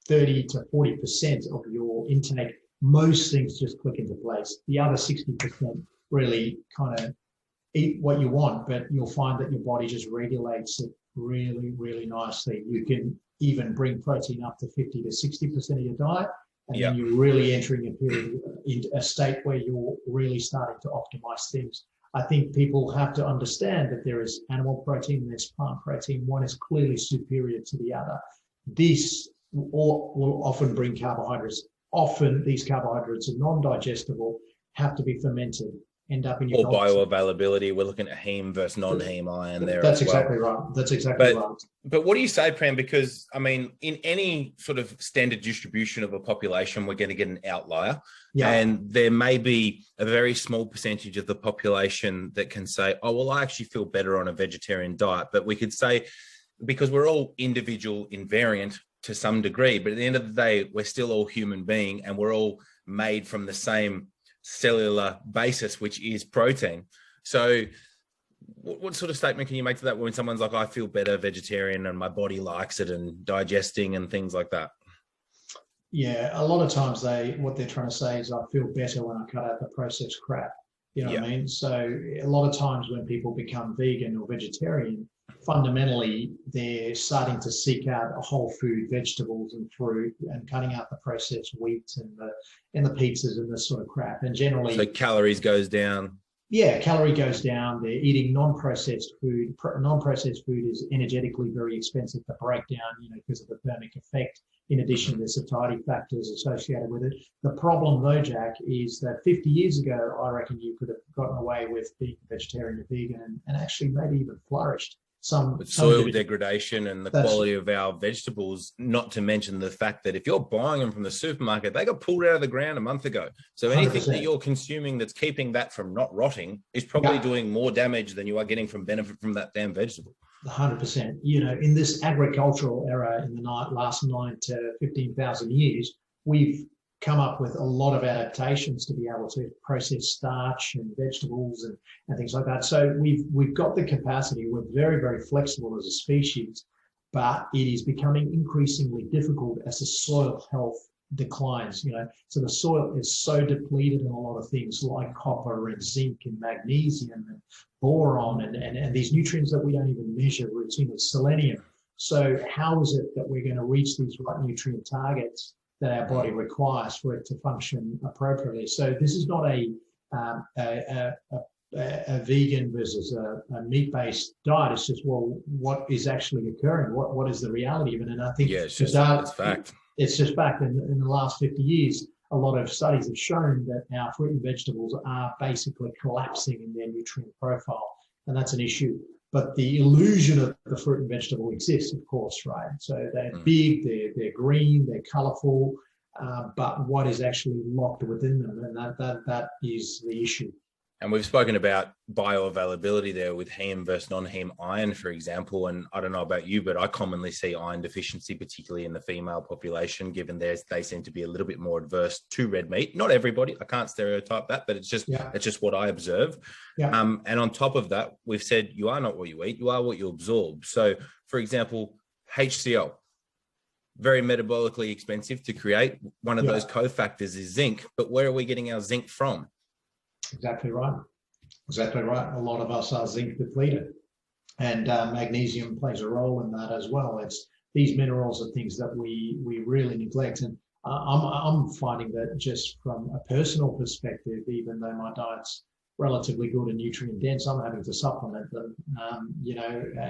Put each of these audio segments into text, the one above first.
30 to 40% of your intake, most things just click into place. The other 60% really kind of eat what you want, but you'll find that your body just regulates it really, really nicely. You can even bring protein up to 50 to 60% of your diet, and then you're really entering a period, a state where you're really starting to optimize things. I think people have to understand that there is animal protein and there's plant protein. One is clearly superior to the other. This will often bring carbohydrates. Often these carbohydrates are non-digestible, have to be fermented, end up in your or bioavailability. We're looking at heme versus non-heme iron there. That's exactly right. That's exactly right. But what do you say, Pran? Because I mean, in any sort of standard distribution of a population, we're going to get an outlier, and there may be a very small percentage of the population that can say, "Oh, well, I actually feel better on a vegetarian diet." But we could say, because we're all individual invariant to some degree, but at the end of the day, we're still all human being, and we're all made from the same cellular basis, which is protein. So what sort of statement can you make to that when someone's like, I feel better vegetarian and my body likes it and digesting and things like that? Yeah, a lot of times what they're trying to say is I feel better when I cut out the processed crap. You know what I mean? So a lot of times when people become vegan or vegetarian, fundamentally they're starting to seek out whole food, vegetables and fruit, and cutting out the processed wheat and the pizzas and this sort of crap. And generally, so calories goes down. Yeah, calorie goes down. They're eating non-processed food. Non-processed food is energetically very expensive to break down, because of the thermic effect. In addition, there's satiety factors associated with it. The problem, though, Jack, is that 50 years ago, I reckon you could have gotten away with being vegetarian or vegan and actually maybe even flourished. With soil degradation and the quality of our vegetables, not to mention the fact that if you're buying them from the supermarket, they got pulled out of the ground a month ago. So anything 100%. That you're consuming that's keeping that from not rotting is probably doing more damage than you are getting from benefit from that damn vegetable. 100%. In this agricultural era in the last 9 to 15,000 years, we've come up with a lot of adaptations to be able to process starch and vegetables and things like that. So we've got the capacity. We're very, very flexible as a species, but it is becoming increasingly difficult as the soil health declines. So the soil is so depleted in a lot of things like copper and zinc and magnesium and boron and these nutrients that we don't even measure routinely, selenium. So how is it that we're going to reach these right nutrient targets that our body requires for it to function appropriately? So this is not a vegan versus a meat-based diet. It's just, well, what is actually occurring? What is the reality of it? And I think it's fact. It's just fact. In the last 50 years, a lot of studies have shown that our fruit and vegetables are basically collapsing in their nutrient profile, and that's an issue. But the illusion of the fruit and vegetable exists, of course, right? So they're big, they're green, they're colourful, but what is actually locked within them, and that is the issue. And we've spoken about bioavailability there with heme versus non-heme iron, for example. And I don't know about you, but I commonly see iron deficiency, particularly in the female population, given they seem to be a little bit more adverse to red meat. Not everybody, I can't stereotype that, but it's just what I observe. Yeah. And on top of that, we've said you are not what you eat, you are what you absorb. So, for example, HCl, very metabolically expensive to create. One of those cofactors is zinc, but where are we getting our zinc from? Exactly right. Exactly right. A lot of us are zinc depleted, and magnesium plays a role in that as well. It's these minerals are things that we really neglect, and I'm finding that just from a personal perspective, even though my diet's relatively good and nutrient dense, I'm having to supplement them,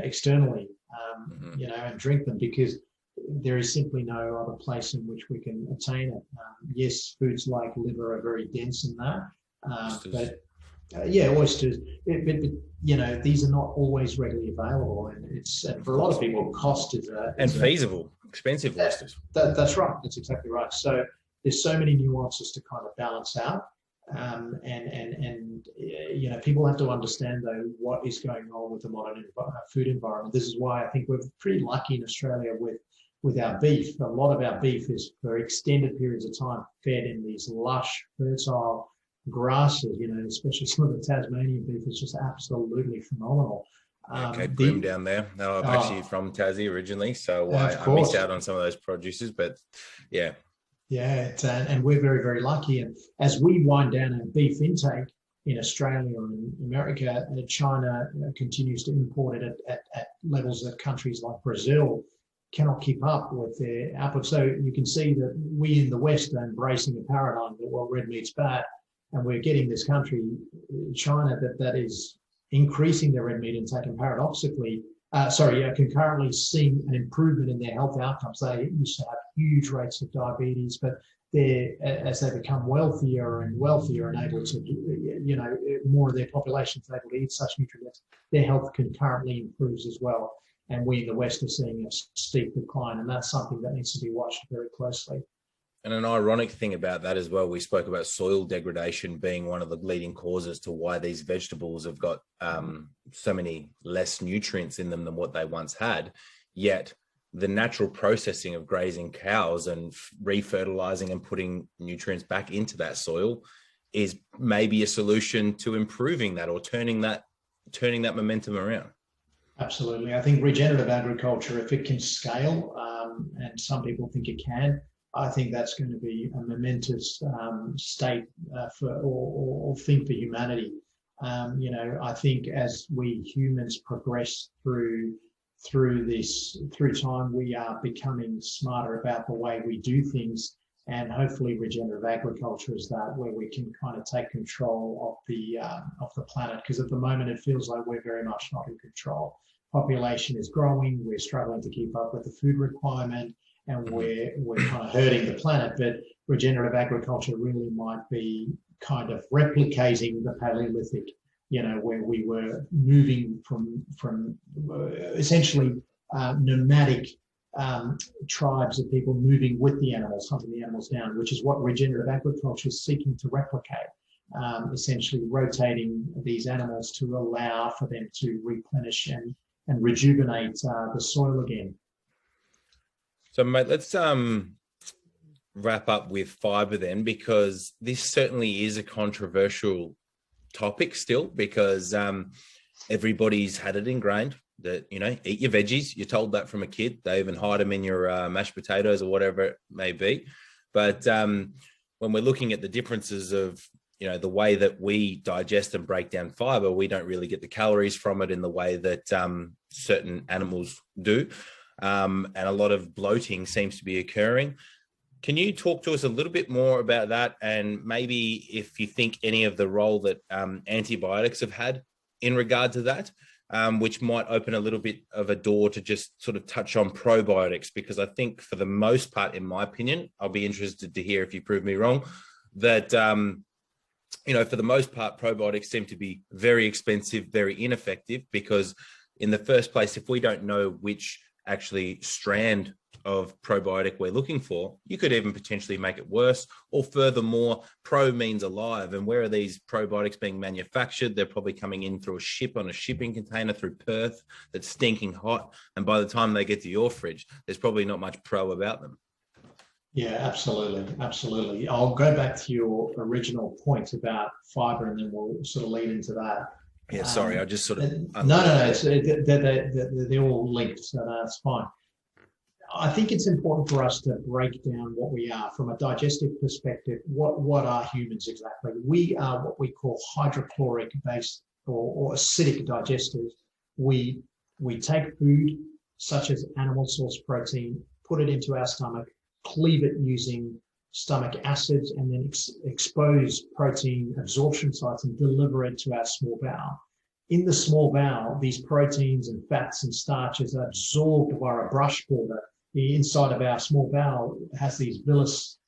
externally, and drink them because there is simply no other place in which we can obtain it. Yes, foods like liver are very dense in that. Oysters. But these are not always readily available, and for a lot of people, cost is feasible, expensive oysters. That's right. That's exactly right. So there's so many nuances to kind of balance out, people have to understand though what is going on with the modern food environment. This is why I think we're pretty lucky in Australia with our beef. A lot of our beef is for extended periods of time fed in these lush, fertile grasses, especially some of the Tasmanian beef is just absolutely phenomenal. Okay, Grim down there. No, I'm actually from Tassie originally, so I missed out on some of those producers, but yeah. Yeah, and we're very, very lucky. And as we wind down our beef intake in Australia or in America, China continues to import it at levels that countries like Brazil cannot keep up with their output. So you can see that we in the West are embracing a paradigm that, well, red meat's bad. And we're getting this country, China, that is increasing their red meat intake and paradoxically, concurrently seeing an improvement in their health outcomes. They used to have huge rates of diabetes, but as they become wealthier and able to, more of their population is able to eat such nutrients, their health concurrently improves as well. And we in the West are seeing a steep decline, and that's something that needs to be watched very closely. And an ironic thing about that as well, we spoke about soil degradation being one of the leading causes to why these vegetables have got so many less nutrients in them than what they once had. Yet the natural processing of grazing cows and refertilizing and putting nutrients back into that soil is maybe a solution to improving that or turning that momentum around. Absolutely. I think regenerative agriculture, if it can scale, and some people think it can, I think that's going to be a momentous state or thing for humanity. I think as we humans progress through time, we are becoming smarter about the way we do things, and hopefully regenerative agriculture is that where we can kind of take control of the planet, because at the moment it feels like we're very much not in control. Population is growing, we're struggling to keep up with the food requirement, and we're kind of hurting the planet. But regenerative agriculture really might be kind of replicating the Paleolithic, where we were moving from essentially nomadic tribes of people moving with the animals, hunting the animals down, which is what regenerative agriculture is seeking to replicate, essentially rotating these animals to allow for them to replenish and rejuvenate the soil again. So, mate, let's wrap up with fiber then, because this certainly is a controversial topic still, because everybody's had it ingrained that, eat your veggies. You're told that from a kid. They even hide them in your mashed potatoes or whatever it may be. But when we're looking at the differences of, the way that we digest and break down fiber, we don't really get the calories from it in the way that certain animals do. And a lot of bloating seems to be occurring. Can you talk to us a little bit more about that, and maybe if you think any of the role that antibiotics have had in regard to that, which might open a little bit of a door to just sort of touch on probiotics? Because I think for the most part, in my opinion, I'll be interested to hear if you prove me wrong, that, for the most part, probiotics seem to be very expensive, very ineffective, because in the first place, if we don't know which actually strand of probiotic we're looking for, you could even potentially make it worse. Or furthermore, pro means alive. And where are these probiotics being manufactured? They're probably coming in through a ship on a shipping container through Perth that's stinking hot. And by the time they get to your fridge, there's probably not much pro about them. Yeah, absolutely. Absolutely. I'll go back to your original point about fiber, and then we'll sort of lead into that. Yeah, sorry, I just sort of... No, they're all linked, so that's fine. I think it's important for us to break down what we are from a digestive perspective. What are humans exactly? We are what we call hydrochloric based or acidic digesters. We take food such as animal source protein, put it into our stomach, cleave it using stomach acids, and then expose protein absorption sites and deliver it to our small bowel. In the small bowel, these proteins and fats and starches are absorbed via a brush border. The inside of our small bowel has these villus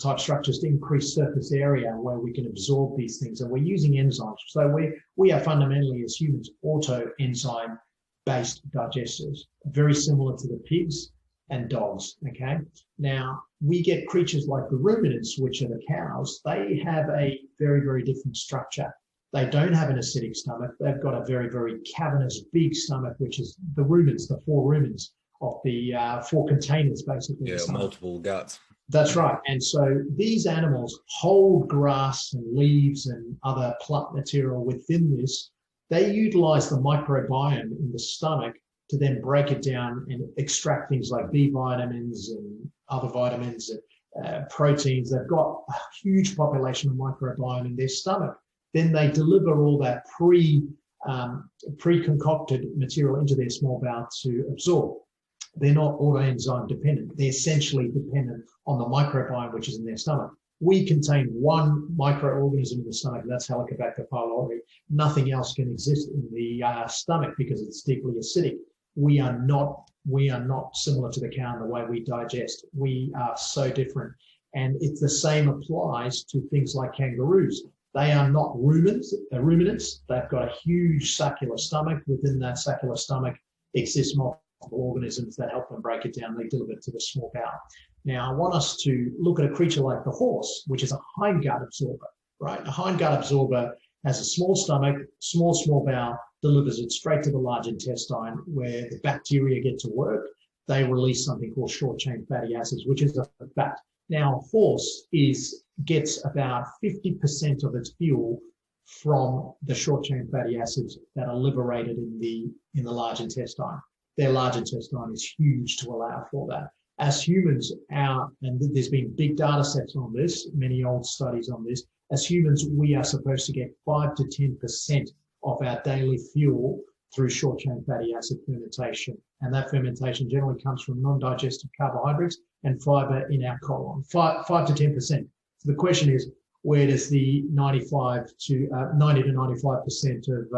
type structures to increase surface area where we can absorb these things. And we're using enzymes. So we are fundamentally, as humans, auto-enzyme based digesters, very similar to the pigs and dogs, okay? Now, we get creatures like the ruminants, which are the cows. They have a very, very different structure. They don't have an acidic stomach. They've got a very, very cavernous, big stomach, which is the ruminants, the four rumens of the four containers, basically. Yeah, multiple guts. That's right. And so these animals hold grass and leaves and other plant material within this They utilize the microbiome in the stomach to then break it down and extract things like B vitamins and other vitamins and proteins. They've got a huge population of microbiome in their stomach. Then they deliver all that pre-concocted material into their small bowel to absorb. They're not autoenzyme dependent. They're essentially dependent on the microbiome, which is in their stomach. We contain one microorganism in the stomach, and that's Helicobacter pylori. Nothing else can exist in the stomach because it's deeply acidic. We are not similar to the cow in the way we digest. We are so different. And it's the same applies to things like kangaroos. They are not ruminants. They've got a huge saccular stomach. Within that saccular stomach exists multiple organisms that help them break it down. They deliver it to the small bowel. Now, I want us to look at a creature like the horse, which is a hindgut absorber, right? A hindgut absorber has a small stomach, small bowel, delivers it straight to the large intestine where the bacteria get to work. They release something called short-chain fatty acids, which is a fat. Now, a horse gets about 50% of its fuel from the short-chain fatty acids that are liberated in the large intestine. Their large intestine is huge to allow for that. As humans, and there's been big data sets on this, many old studies on this, as humans, we are supposed to get 5 to 10% of our daily fuel through short-chain fatty acid fermentation. And that fermentation generally comes from non-digested carbohydrates and fiber in our colon, 5 to 10%. So the question is, where does the 90 to 95% of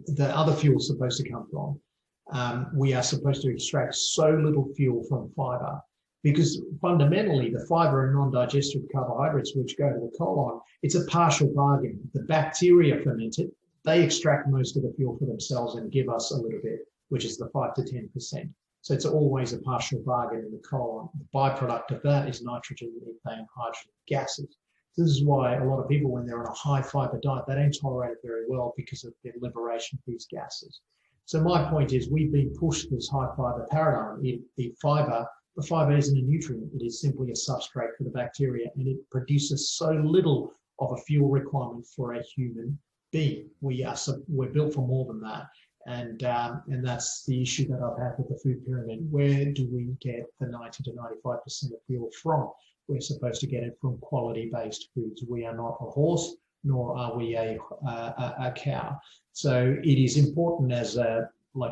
the other fuel supposed to come from? We are supposed to extract so little fuel from fiber because fundamentally the fiber and non-digested carbohydrates which go to the colon, it's a partial bargain. The bacteria ferment it, they extract most of the fuel for themselves and give us a little bit, which is the 5 to 10%. So it's always a partial bargain in the colon. The byproduct of that is nitrogen, methane, hydrogen gases. So this is why a lot of people, when they're on a high fiber diet, they don't tolerate it very well because of their liberation of these gases. So my point is we've been pushed this high fiber paradigm. The fiber isn't a nutrient. It is simply a substrate for the bacteria, and it produces so little of a fuel requirement for a human being. We're built for more than that. And that's the issue that I've had with the food pyramid. Where do we get the 90 to 95% of fuel from? We're supposed to get it from quality-based foods. We are not a horse, nor are we a cow. So it is important as a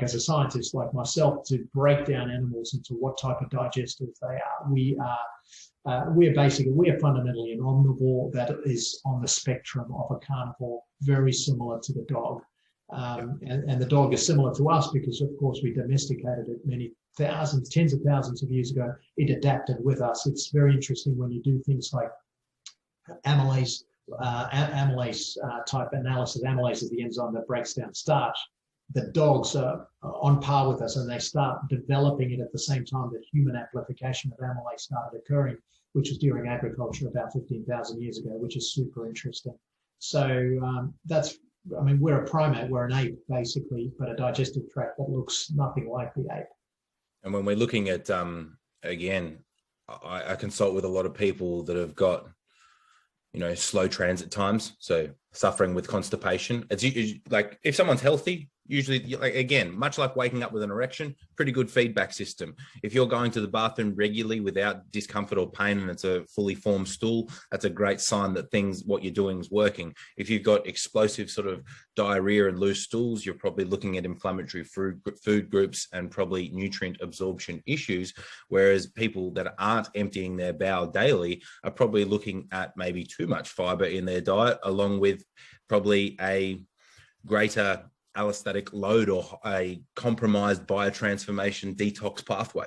scientist like myself to break down animals into what type of digestives they are. We are fundamentally an omnivore that is on the spectrum of a carnivore, very similar to the dog. And the dog is similar to us because, of course, we domesticated it many thousands, tens of thousands of years ago. It adapted with us. It's very interesting when you do things like amylase type analysis. Amylase is the enzyme that breaks down starch. The dogs are on par with us, and they start developing it at the same time that human amplification of amylase started occurring, which was during agriculture about 15,000 years ago, which is super interesting. So we're a primate, we're an ape basically, but a digestive tract that looks nothing like the ape. And when we're looking at, again, I consult with a lot of people that have got, slow transit times. So suffering with constipation. It's like if someone's healthy, usually, again, much like waking up with an erection, pretty good feedback system. If you're going to the bathroom regularly without discomfort or pain and it's a fully formed stool, that's a great sign that what you're doing is working. If you've got explosive sort of diarrhea and loose stools, you're probably looking at inflammatory food groups and probably nutrient absorption issues. Whereas people that aren't emptying their bowel daily are probably looking at maybe too much fiber in their diet, along with probably a greater allostatic load or a compromised biotransformation detox pathway.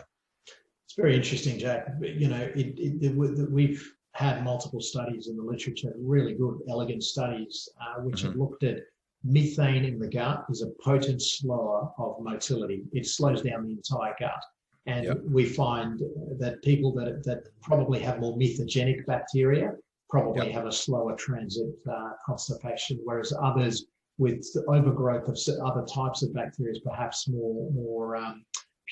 It's very interesting, Jack. We've had multiple studies in the literature, really good, elegant studies, which have looked at methane in the gut is a potent slower of motility. It slows down the entire gut. And we find that people that probably have more methogenic bacteria probably have a slower transit constipation, whereas others with overgrowth of other types of bacteria, perhaps more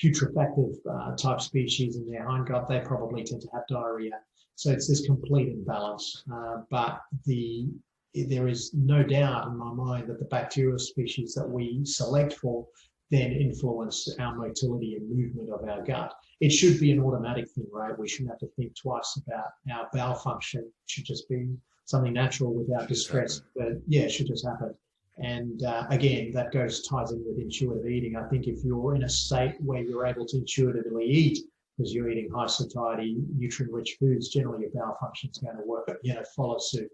putrefactive type species in their hindgut, they probably tend to have diarrhea. So it's this complete imbalance. But the there is no doubt in my mind that the bacterial species that we select for then influence our motility and movement of our gut. It should be an automatic thing, right? We shouldn't have to think twice about our bowel function. It should just be something natural without distress. But yeah, it should just happen. And again, that ties in with intuitive eating. I think if you're in a state where you're able to intuitively eat, because you're eating high satiety, nutrient-rich foods, generally your bowel function is going to work, follow suit.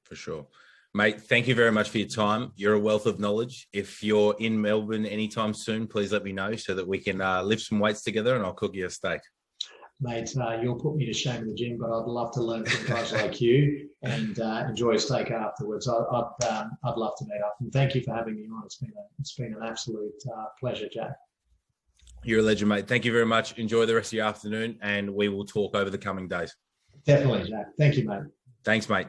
For sure. Mate, thank you very much for your time. You're a wealth of knowledge. If you're in Melbourne anytime soon, please let me know so that we can lift some weights together and I'll cook you a steak. Mate, you'll put me to shame in the gym, but I'd love to learn from guys like you and enjoy a steak afterwards. I'd love to meet up. And thank you for having me on. It's been an absolute pleasure, Jack. You're a legend, mate. Thank you very much. Enjoy the rest of your afternoon and we will talk over the coming days. Definitely, Jack. Thank you, mate. Thanks, mate.